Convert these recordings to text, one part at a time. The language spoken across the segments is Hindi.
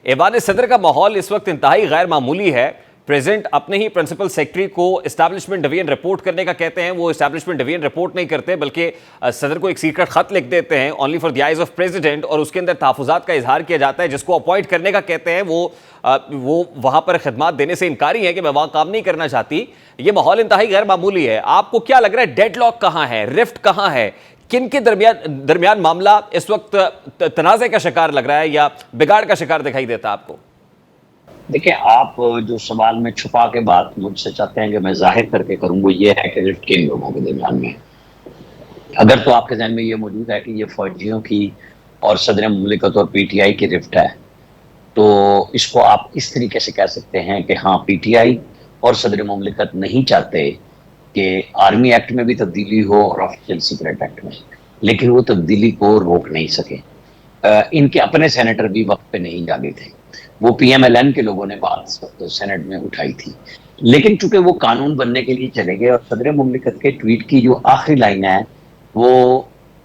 ऐवान सदर का माहौल इस वक्त इंतहाई गैर मामूली है। प्रेसिडेंट अपने ही प्रिंसिपल सेक्रेटरी को एस्टैब्लिशमेंट डिवीजन रिपोर्ट करने का कहते हैं, वो एस्टैब्लिशमेंट डिवीजन रिपोर्ट नहीं करते बल्कि सदर को एक सीक्रेट खत लिख देते हैं only for the eyes of president, और उसके अंदर तहफुजात का इजहार किया जाता है। जिसको अपॉइंट करने का कहते हैं वो वहां पर खिदमात देने से इनकारी है कि मैं वहां काम नहीं करना चाहती। ये माहौल इंतहाई गैर मामूली है। आपको क्या लग रहा है, डेडलॉक कहां है, रिफ्ट कहां है, किन के दरमियान मामला इस वक्त तनाज़े का शिकार लग रहा है या बिगाड़ का शिकार दिखाई देता है आपको? देखिए, आप जो सवाल में छुपा के बात मुझसे चाहते हैं कि मैं जाहिर करके करूं, वो ये है कि रिफ्ट किन लोगों के दरमियान में। अगर तो आपके जहन में ये मौजूद है कि ये फौजियों की और सदर मुमलिकत और पीटीआई की रिफ्ट है, तो इसको आप इस तरीके से कह सकते हैं कि हाँ, पीटीआई और सदर मुमलिकत नहीं चाहते कि आर्मी एक्ट में भी तब्दीली हो और ऑफिशियल सीक्रेट एक्ट में, लेकिन वो तब्दीली को रोक नहीं सके। इनके अपने सेनेटर भी वक्त पे नहीं जागे थे। वो पीएमएलएन के लोगों ने बात सेनेट में उठाई थी, लेकिन चूंकि वो कानून बनने के लिए चले गए और सदर मुमलिकत के ट्वीट की जो आखिरी लाइन है वो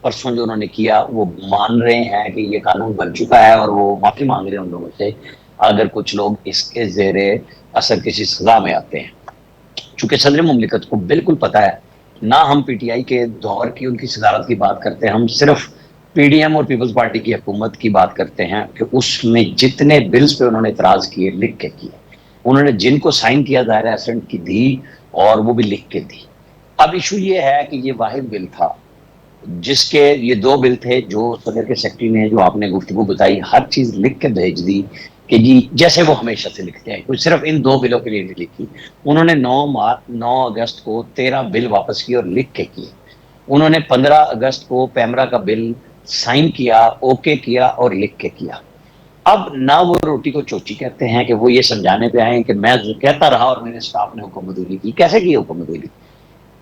परसों जो उन्होंने किया, वो मान रहे हैं कि ये कानून बन चुका है और वो माफी मांग रहे हैं उन लोगों से अगर कुछ लोग इसके जेरे असर किसी सजा में आते हैं। चूंकि सदर मुमलिकत को बिल्कुल पता है, ना हम पीटीआई के दौर की उनकी सदारत की बात करते हैं, हम सिर्फ पीडीएम और पीपल्स पार्टी की हुकूमत की बात करते हैं कि उसमें जितने बिल्स पे उन्होंने इतराज किए लिख के किए, उन्होंने जिनको साइन किया दायरा एसेंट की दी और वो भी लिख के दी। अब इशू ये है कि ये वाहिद बिल था जिसके ये दो बिल थे जो सदर के सेक्रेटरी ने, जो आपने गुफ्तगू बताई, हर चीज लिख के भेज दी कि जी जैसे वो हमेशा से लिखते हैं, कुछ सिर्फ इन दो बिलों के लिए नहीं लिखी। उन्होंने 9 अगस्त को 13 बिल वापस किए और लिख के किए। उन्होंने 15 अगस्त को पैमरा का बिल साइन किया, ओके किया और लिख के किया। अब ना वो रोटी को चोची कहते हैं कि वो ये समझाने पे आए कि मैं कहता रहा और मेरे स्टाफ ने हुक्मदुली की। कैसे की हुक्मदुली?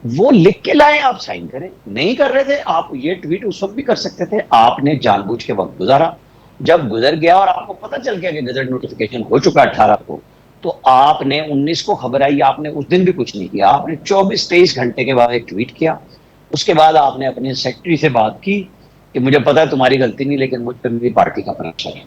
वो लिख के लाए, आप साइन करें। नहीं कर रहे थे आप, ये ट्वीट उस वक्त भी कर सकते थे। आपने जानबूझ के वक्त गुजारा, जब गुजर गया और आपको पता चल गया कि गजट नोटिफिकेशन हो चुका 18 को, तो आपने 19 को खबर आई, आपने उस दिन भी कुछ नहीं किया। आपने 24-23 घंटे के बाद एक ट्वीट किया। उसके बाद आपने अपने सेक्रेटरी से बात की कि मुझे पता है तुम्हारी गलती नहीं, लेकिन मुझ पर मेरी पार्टी का प्रेशर है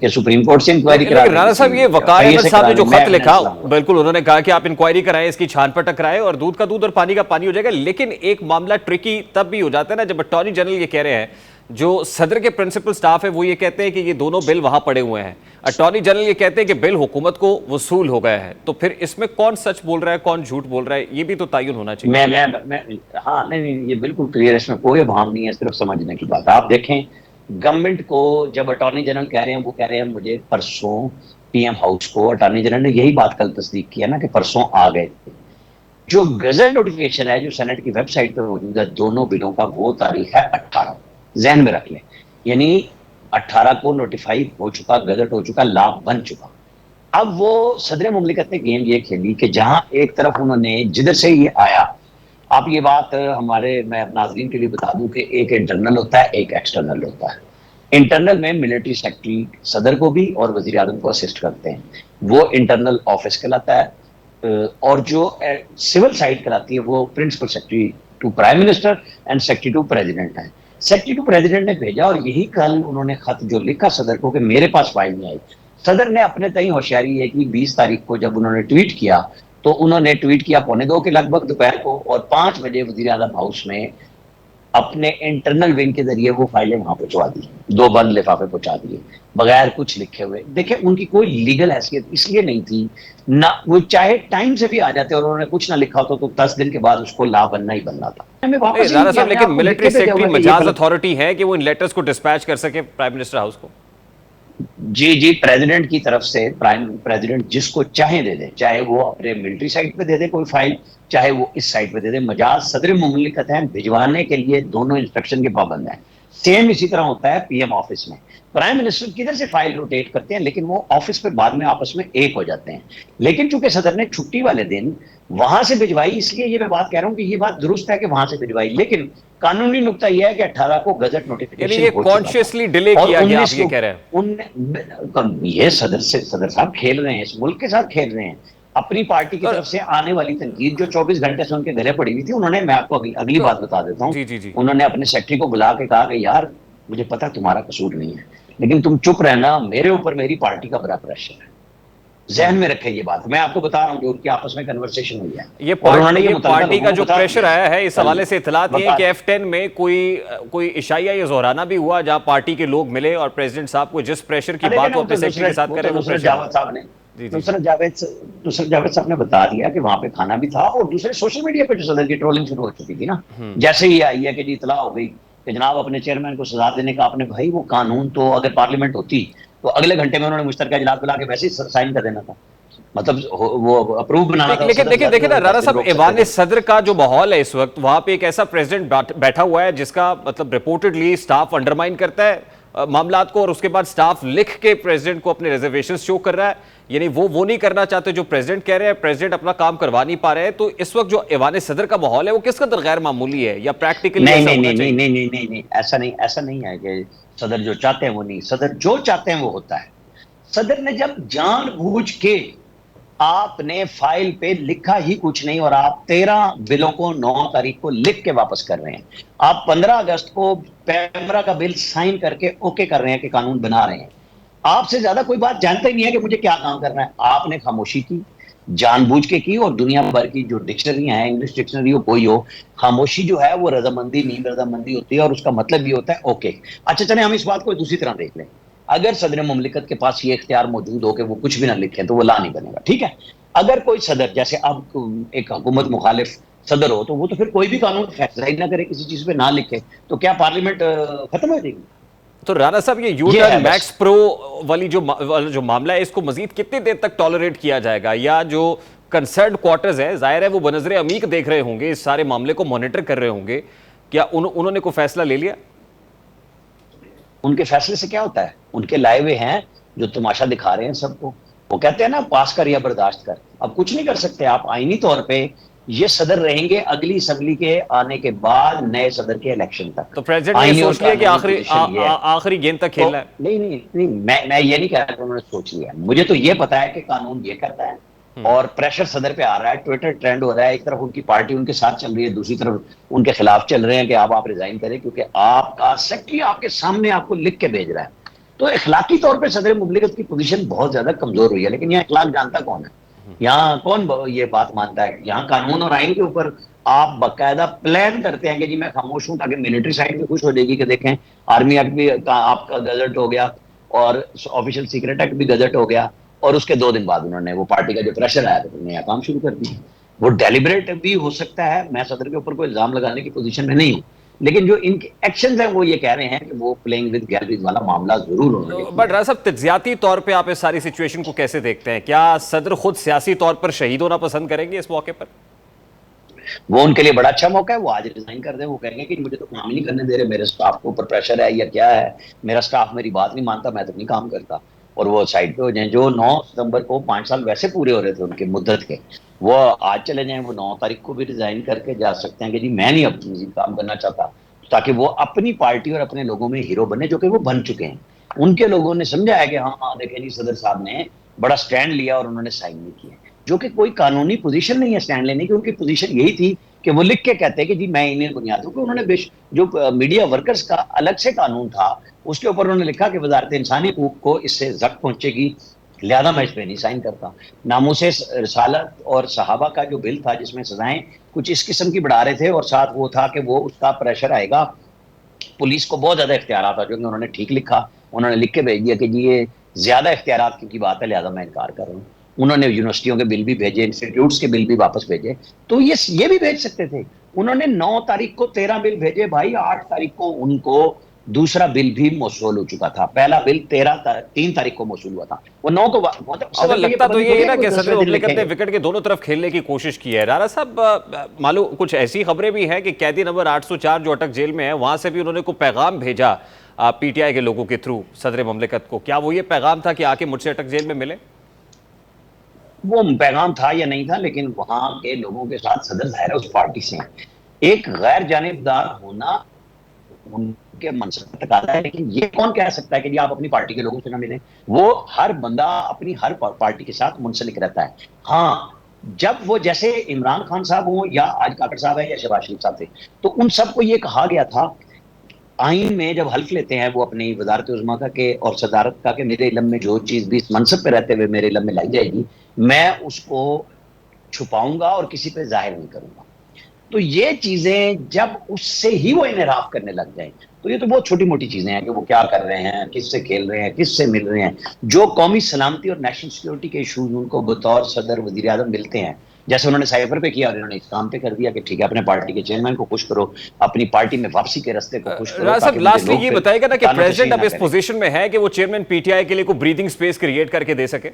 कि सुप्रीम कोर्ट से इंक्वायरी करा। राणा साहब, ये वकार अहमद साहब ने जो खत लिखा, बिल्कुल उन्होंने कहा कि आप इंक्वायरी कराएं, इसकी छान पटक कराएं और दूध का दूध और पानी का पानी हो जाएगा। लेकिन एक मामला ट्रिकी तब भी हो जाता है ना जब अटॉर्नी जनरल ये कह रहे हैं, जो सदर के प्रिंसिपल स्टाफ है वो ये कहते हैं कि ये दोनों बिल वहां पड़े हुए हैं, अटॉर्नी जनरल ये कहते हैं कि बिल हुकूमत को वसूल हो गया है। तो फिर इसमें कौन सच बोल रहा है, कौन झूठ बोल रहा है, ये भी तो तयन होना चाहिए। हाँ, नहीं, ये बिल्कुल क्लियर है, इसमें कोई भाव नहीं है, सिर्फ समझने की बात। आप देखें, गवर्नमेंट को जब अटॉर्नी जनरल कह रहे हैं, वो कह रहे हैं मुझे परसों पीएम हाउस को, अटॉर्नी जनरल ने यही बात कल तस्दीक किया ना कि परसों आ गए थे। जो गजट नोटिफिकेशन है जो सेनेट की वेबसाइट पर मौजूद है दोनों बिलों का, वो तारीख है 18, जहन में रख लें। यानी 18 को नोटिफाई हो चुका, गजट हो चुका, लॉ बन चुका। अब वो सदर मुमलिकत ने गेम ये खेली कि जहां एक तरफ उन्होंने, जिधर से ये आया, आप ये बात हमारे, मैं नाज़रीन के लिए बता दूं कि एक इंटरनल होता है, एक एक्सटर्नल होता है। इंटरनल में मिलिट्री सेक्रेटरी सदर को भी और वजीर आजम को असिस्ट करते हैं, वो इंटरनल ऑफिस कहलाता है। और जो सिविल साइड कहलाती है वो principal secretary to prime minister and secretary to president है। सेक्रेटरी टू प्रेसिडेंट ने भेजा और यही कल उन्होंने खत जो लिखा सदर को कि मेरे पास फाइल नहीं आई। सदर ने अपने तय होशियारी है कि 20 तारीख को जब उन्होंने ट्वीट किया, तो उन्होंने ट्वीट किया 1:45 के लगभग दोपहर को, और 5 बजे वजीर आजम हाउस में अपने इंटरनल विंग के जरिए वो फाइलें वहां पहुंचवा दी, 2 बंद लिफाफे पहुंचा दिए बगैर कुछ लिखे हुए। देखिए, उनकी कोई लीगल हैसियत इसलिए नहीं थी ना, वो चाहे टाइम से भी आ जाते और उन्होंने कुछ ना लिखा होता तो 10 दिन के बाद उसको ला बनना ही बनना था। राणा साहब, लेकिन मिलिट्री सेक्रेटरी मजाज अथॉरिटी है कि वो इन लेटर्स को डिस्पैच कर सके प्राइम मिनिस्टर हाउस को। जी, प्रेसिडेंट की तरफ से प्राइम प्रेसिडेंट जिसको चाहे दे दे, चाहे वो अपने मिलिट्री साइट पे दे दे कोई फाइल, चाहे वो इस साइट पे दे दे। मजाज सदर मुमलिकत है, भिजवाने के लिए दोनों इंस्ट्रक्शन के पाबंद हैं। सेम इसी तरह होता है पीएम ऑफिस में। प्राइम मिनिस्टर किधर से फाइल रोटेट करते हैं, लेकिन वो ऑफिस पे बाद में आपस में एक हो जाते हैं। लेकिन चूंकि सदर ने छुट्टी वाले दिन वहां से भिजवाई, इसलिए ये मैं बात कह रहा हूं कि ये बात दुरुस्त है कि वहां से भिजवाई, लेकिन कानूनी नुक्ता यह है कि 18 को गजट नोटिफिकेशन ये कॉन्शियसली डिले किया गया, आप ये कह रहे हैं। ये सदर साहब खेल रहे हैं, इस मुल्क के साथ खेल रहे हैं। अपनी पार्टी की तरफ से आने वाली तनकीद जो 24 घंटे से उनके गले पड़ी हुई थी, उन्होंने, मैं आपको अगली बात बता देता हूँ, उन्होंने अपने सेक्रेटरी को बुला के कहा कि यार मुझे पता तुम्हारा कसूर नहीं है, लेकिन तुम चुप रहना, मेरे ऊपर मेरी पार्टी का बड़ा प्रेशर है। जहन में रखें ये बात, मैं आपको बता रहा हूँ जो उनकी आपस में कन्वर्सेशन हुई है। और उन्होंने ये मुतल्लिका पार्टी का लोगों को जो बता प्रेशर दिया है, आया है, इस कल हवाले से इत्तलात ये है बता कि दिया। F10 में कोई इशाया या जोराना भी हुआ जहां पार्टी के लोग मिले और प्रेसिडेंट साहब को जिस प्रेशर की देखिए बात ना, वो अपने सेक्रेटरी के साथ करे, वो नुसरत प्रेशर जावेद है। साहब ने जी जी जी। नुसरत जावेद साहब ने बता दिया कि वहां पे खाना भी था, और दूसरे सोशल मीडिया पे जो सदर की ट्रोलिंग शुरू हो चुकी थी ना, जैसे ही आई है कि जी इतला हो गई कि जनाब अपने चेयरमैन को सजा देने का आपने, भाई वो कानून तो अगर पार्लियामेंट होती तो अगले घंटे में उन्होंने मुश्तरका इजलास बुला के वैसे ही साइन कर देना था। मतलब वो अप्रूव बनाना था, लेकिन सदर देखिए जाके देखिए ना उन्होंने 10 राणा दिन साहब, रोक सकते ऐवान थे। सदर का जो माहौल है इस वक्त, वहां पे एक ऐसा प्रेसिडेंट बैठा हुआ है जिसका मतलब रिपोर्टेडली स्टाफ अंडरमाइन करता है मामलात को, और उसके बाद स्टाफ लिख के प्रेसिडेंट को अपने रिजर्वेशन शो कर रहा है। यानी वो नहीं करना चाहते जो प्रेसिडेंट कह रहे हैं, प्रेसिडेंट अपना काम करवा नहीं पा रहे हैं। तो इस वक्त जो ऐवान सदर का माहौल है वो किस कदर गैर मामूली है, या प्रैक्टिकली नहीं ऐसा नहीं होना नहीं नहीं चाहिए? नहीं नहीं नहीं नहीं, ऐसा नहीं है कि सदर जो चाहते हैं वो नहीं, सदर जो चाहते हैं वो होता है। सदर ने जब जानबूझ के आपने फाइल पे लिखा ही कुछ नहीं, और आप 13 बिलों को 9 तारीख को लिख के वापस कर रहे हैं, आप 15 अगस्त को पैमरा का बिल साइन करके ओके कर रहे हैं कि कानून बना रहे हैं। आपसे ज्यादा कोई बात जानता ही नहीं है कि मुझे क्या काम करना है। आपने खामोशी की, जानबूझ के की, और दुनिया भर की जो डिक्शनरी है, इंग्लिश डिक्शनरी हो कोई हो, खामोशी जो है वो रजामंदी नहीं, रजामंदी होती है, और उसका मतलब ये होता है ओके। अच्छा चले हम इस बात को दूसरी तरह देख लें, अगर सदर मुमलिकत के पास ये इख्तियार मौजूद हो कि वो कुछ भी ना लिखे तो वो ला नहीं बनेगा, ठीक है। अगर कोई सदर, जैसे अब एक हुकूमत मुखालिफ सदर हो, तो वो तो फिर कोई भी कानून फैसला ही ना करे, किसी चीज पे ना लिखे, तो क्या पार्लियामेंट खत्म हो जाएगी? तो राणा साहब, ये यू ये टर्न है बस। मैक्स प्रो वाली वाला जो मामला है, इसको मजीद कितनी देर तक टॉलरेट किया जाएगा? या जो कंसर्न क्वार्टर्स है, जाहिर है वो बनजरे अमीक देख रहे होंगे, इस सारे मामले को मॉनिटर कर रहे होंगे, क्या उन्होंने कोई फैसला ले लिया? उनके फैसले से क्या होता है? उनके लाए हुए हैं जो तमाशा दिखा रहे हैं सबको। वो कहते हैं ना, पास कर या बर्दाश्त कर। अब कुछ नहीं कर सकते आप आईनी तौर पे। ये सदर रहेंगे अगली असम्बली के आने के बाद नए सदर के इलेक्शन तक। तो प्रेसिडेंट ने ये आईनी और सोच लिया कि कानूनी आखिरी पोजीशन ये है। आखिरी गेंद तक तो खेलना है? नहीं नहीं नहीं, मैं ये नहीं कह रहा कि उन्होंने सोच लिया। मुझे तो ये पता है कि कानून ये करता है, और प्रेशर सदर पे आ रहा है, ट्विटर ट्रेंड हो रहा है, एक तरफ उनकी पार्टी उनके साथ चल रही है, दूसरी तरफ उनके खिलाफ चल रहे हैं कि आप रिजाइन करें, क्योंकि आपका सेक्रेटरी आपके सामने आपको लिख के भेज रहा है। तो इखलाकी तौर पे सदर मुमलिकत की पोजीशन बहुत ज्यादा कमजोर हुई है। लेकिन यहाँ इखलाक जानता कौन है? यहाँ कौन ये बात मानता है? यहाँ कानून और आइन के ऊपर आप बाकायदा प्लान करते हैं कि जी मैं खामोश हूं ताकि मिलिट्री साइड भी खुश हो जाएगी कि देखें आर्मी एक्ट भी आपका गजट हो गया, और ऑफिशियल सीक्रेट एक्ट भी गजट हो गया, और उसके 2 दिन बाद उन्होंने वो पार्टी का जो प्रेशर आया तो नया काम शुरू कर दिया। वो डेलिबरेट भी हो सकता है, मैं सदर के ऊपर कोई इल्जाम लगाने की पोजीशन में नहीं हूं, लेकिन जो इनके एक्शन है वो ये कह रहे हैं कि वो प्लेइंग विद गैलरीज वाला मामला जरूर उन्होंने बट किया है। राणा साहब, तज्जियाती तौर पे आप इस सारी सिचुएशन को कैसे देखते हैं? क्या सदर खुद सियासी तौर पर शहीद होना पसंद करेंगे इस मौके पर? वो उनके लिए बड़ा अच्छा मौका है, वो आज रिजाइन कर दें। वो कहेंगे कि मुझे तो काम ही नहीं करने दे रहे, मेरे स्टाफ के ऊपर प्रेशर है या क्या है, मेरा स्टाफ मेरी बात नहीं मानता, मैं तो नहीं काम करता, और वो साइड पे हो जाए। जो 9 सितंबर को 5 साल वैसे पूरे हो रहे थे उनके मुद्दत के, वो आज चले जाएं। वो 9 तारीख को भी रिजाइन करके जा सकते हैं कि जी मैं नहीं अब मजीद काम करना चाहता, ताकि वो अपनी पार्टी और अपने लोगों में हीरो बने, जो कि वो बन चुके हैं। उनके लोगों ने समझा है कि हाँ देखें जी सदर साहब ने बड़ा स्टैंड लिया और उन्होंने साइन नहीं किया, जो कि कोई कानूनी पोजीशन नहीं है स्टैंड लेने की। उनकी पोजीशन यही थी कि वो लिख के कहते हैं कि जी मैं इन्हें बुनियादों को, उन्होंने जो मीडिया वर्कर्स का अलग से कानून था उसके ऊपर उन्होंने लिखा कि वजारत इंसानी हकूक को इससे जख्म पहुंचेगी, लिहाजा मैं इस पर नहीं साइन करता। नामूसे रसालत और सहाबा का जो बिल था जिसमें सजाएं कुछ इस किस्म की बढ़ा रहे थे, और साथ वो था कि वो उसका प्रेशर आएगा, पुलिस को बहुत ज्यादा इख्तियार था, जो कि उन्होंने ठीक लिखा। उन्होंने लिख के भेज दिया कि जी ये ज्यादा इख्तियार की बात है, लिहाजा मैं इनकार कर रहा हूँ। उन्होंने यूनिवर्सिटियों के बिल भी भेजे, इंस्टीट्यूट्स के बिल भी वापस भेजे, तो ये भी भेज सकते थे। उन्होंने 9 तारीख को 13 बिल भेजे भाई, 8 तारीख को उनको दूसरा बिल भी मौसूल हो चुका था। पहला बिल 3 तारीख को मौसूल हुआ था, वो 9 को मतलब अब सदर को लगता तो पाबंदी ये थोड़ी है ना कि कि वो सदर 10वें दिन मुमलिकत ने लिखेंगे। विकेट के दोनों तरफ खेलने की कोशिश की है। राणा साहब, मालूम कुछ ऐसी खबरें भी हैं कि कैदी नंबर 804 जो अटक जेल में है, वहां से भी उन्होंने कोई पैगाम भेजा पीटीआई के लोगों के थ्रू सदर मुमलिकत को। क्या वो ये पैगाम था कि आके मुझसे अटक जेल में मिले? वो पैगाम था या नहीं था, लेकिन वहां के लोगों के साथ सदर जाहिर है उस पार्टी से हैं। एक गैर जानिबदार होना उनके मनसब तक आता है, लेकिन ये कौन कह सकता है कि जी आप अपनी पार्टी के लोगों से ना मिलें? वो हर बंदा अपनी हर पार्टी के साथ मुंसलिक रहता है। हाँ, जब वो जैसे इमरान खान साहब हो या आज काकड़ साहब है या शहबाज शरीफ साहब थे, तो उन सबको ये कहा गया था आइन में जब हल्फ लेते हैं वो अपनी वजारत उज़्मा का के और सदारत का कि मेरे इल्म में जो चीज भी इस मनसब पे रहते हुए मेरे इल्म में लाई जाएगी, मैं उसको छुपाऊंगा और किसी पे जाहिर नहीं करूंगा। तो ये चीजें जब उससे ही वो इनराफ करने लग जाए, तो ये तो बहुत छोटी मोटी चीजें हैं कि वो क्या कर रहे हैं, किससे खेल रहे हैं, किससे मिल रहे हैं। जो कौमी सलामती और नेशनल सिक्योरिटी के इशूज उनको बतौर सदर वजीर आजम मिलते हैं, जैसे उन्होंने साइबर पे किया और उन्होंने इस काम पे कर दिया कि ठीक है अपने पार्टी के चेयरमैन को खुश करो, अपनी पार्टी में वापसी के रास्ते को खुश करो। राजा साहब, ताकि लास्टली लोग ये फिर बताएगा ना कि कानों तशरीह प्रेसिडेंट अब ना इस करें। पोजीशन में है कि वो चेयरमैन पीटीआई के लिए कोई ब्रीदिंग स्पेस क्रिएट करके दे सके?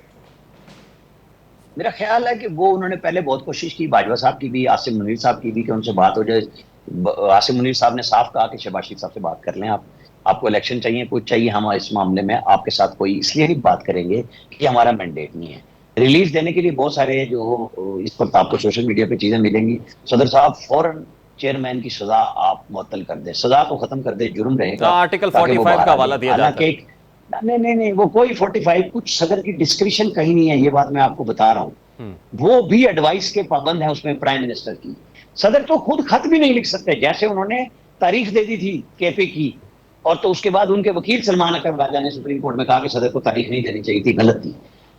मेरा ख्याल है कि वो उन्होंने पहले बहुत कोशिश की, बाजवा साहब की भी, आसिम मुनीर साहब की भी, कि उनसे बात हो जाए। आसिम मुनीर साहब ने साफ कहा कि शहबाज शरीफ साहब से बात कर लें आप, आपको इलेक्शन चाहिए, कुछ चाहिए, हम इस मामले में आपके साथ कोई इसलिए नहीं बात करेंगे कि हमारा मैंडेट नहीं है। रिलीफ देने के लिए बहुत सारे जो इस वक्त आपको सोशल मीडिया पे चीजें मिलेंगी। सदर साहब फौरन चेयरमैन की सजा आप मुअत्तल कर दे, सजा को खत्म कर दे, जुर्म रहेगा आर्टिकल ताकि वो 45 बाहर का आ हवाला जाए। दिया जाता है। हालांकि नहीं, वो कोई 45 कुछ सदर की डिस्क्रिप्शन कहीं नहीं है, ये बात मैं आपको बता रहा हूँ। वो भी एडवाइस के पाबंद है उसमें प्राइम मिनिस्टर की। सदर तो खुद खत भी नहीं लिख सकते, जैसे उन्होंने तारीख दे दी थी केपे की, और तो उसके बाद उनके वकील सलमान अकबर राजा ने सुप्रीम कोर्ट में कहा कि सदर को तारीख नहीं देनी चाहिए थी, गलत थी।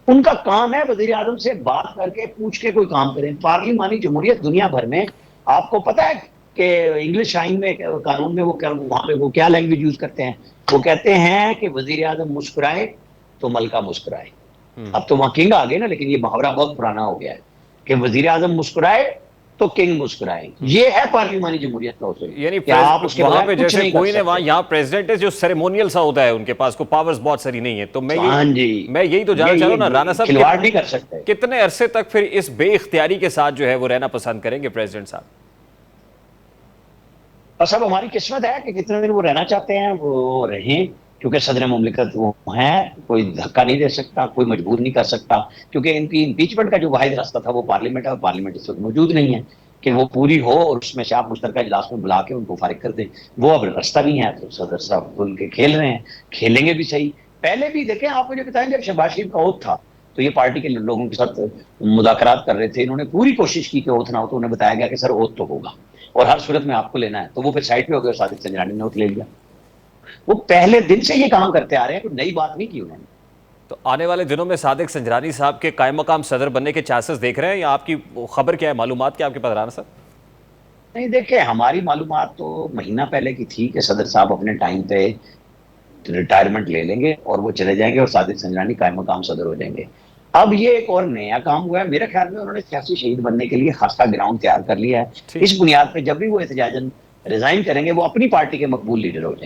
उनका काम है वजीर आजम से बात करके पूछ के कोई काम करें। पार्लिमानी जमहूरियत दुनिया भर में, आपको पता है कि इंग्लिश आइन में, कानून में वो वहां पे वो क्या लैंग्वेज यूज करते हैं? वो कहते हैं कि वजीर आजम मुस्कुराए तो मलका मुस्कुराए। अब तो वहां किंग आ गए ना, लेकिन ये मुहावरा बहुत पुराना हो गया है कि वजीर आजम मुस्कुराए तो किंग मुस्कुराए। ये है पार्लिमानी जमहूरियत का उसूल। यानी कि आप उसके वहां बगैर पे कुछ जैसे नहीं कर कोई ने वहां, सकते। यहाँ प्रेसिडेंट है जो सेरेमोनियल सा होता है, उनके पास को पावर्स बहुत सारी नहीं है। तो हाँ जी, मैं यही तो जानना चाह रहा हूँ ना राणा साहब, खिलवाड़ नहीं कर सकते। कितने अरसे तक फिर इस बेइख्तियारी के साथ जो है वो रहना पसंद करेंगे प्रेसिडेंट साहब? बस अब हमारी किस्मत है कि कितने दिन वो रहना चाहते हैं वो रहें, क्योंकि सदर मुमलिकत वो हैं, कोई धक्का नहीं दे सकता, कोई मजबूर नहीं कर सकता। क्योंकि इनकी इम्पीचमेंट का जो वाहिद रास्ता था वो पार्लियामेंट है, और पार्लियामेंट इस वक्त मौजूद नहीं है कि वो पूरी हो और उसमें से आप मुश्तरका इजलास में बुला के उनको फारिग कर दें। वो अब रास्ता नहीं है, तो सदर साहब खुल के खेल रहे हैं, खेलेंगे भी सही। पहले भी देखें, आप मुझे बताएं, जब शहबाज शरीफ का ओथ था तो ये पार्टी के लोगों के साथ मुज़ाकरात कर रहे थे, इन्होंने पूरी कोशिश की कि ओथ ना हो, तो उन्हें बताया गया कि सर ओथ तो होगा और हर सूरत में आपको लेना है। तो वो फिर साइड पे हो गए और सादिक संजरानी ने ओथ ले लिया। वो पहले दिन से ये काम करते आ रहे हैं, कोई नई बात नहीं की उन्होंने। तो आने वाले दिनों में सादिक संजरानी साहब के कायम मकाम सदर बनने के चांसेस देख रहे हैं, या आपकी खबर क्या है, मालूमात क्या आपके पास राणा साहब? नहीं, देखे हमारी मालूमात तो महीना पहले की थी कि सदर साहब अपने टाइम पे रिटायरमेंट ले लेंगे और वो चले जाएंगे और सादिक संजरानी कायम मकाम सदर हो जाएंगे। अब ये एक और नया काम हुआ है। मेरे ख्याल में उन्होंने सियासी शहीद बनने के लिए खासा ग्राउंड तैयार कर लिया है। इस बुनियाद पर जब भी वो एहतजाजन रिजाइन करेंगे, वो अपनी पार्टी के मकबूल लीडर हो जाएंगे।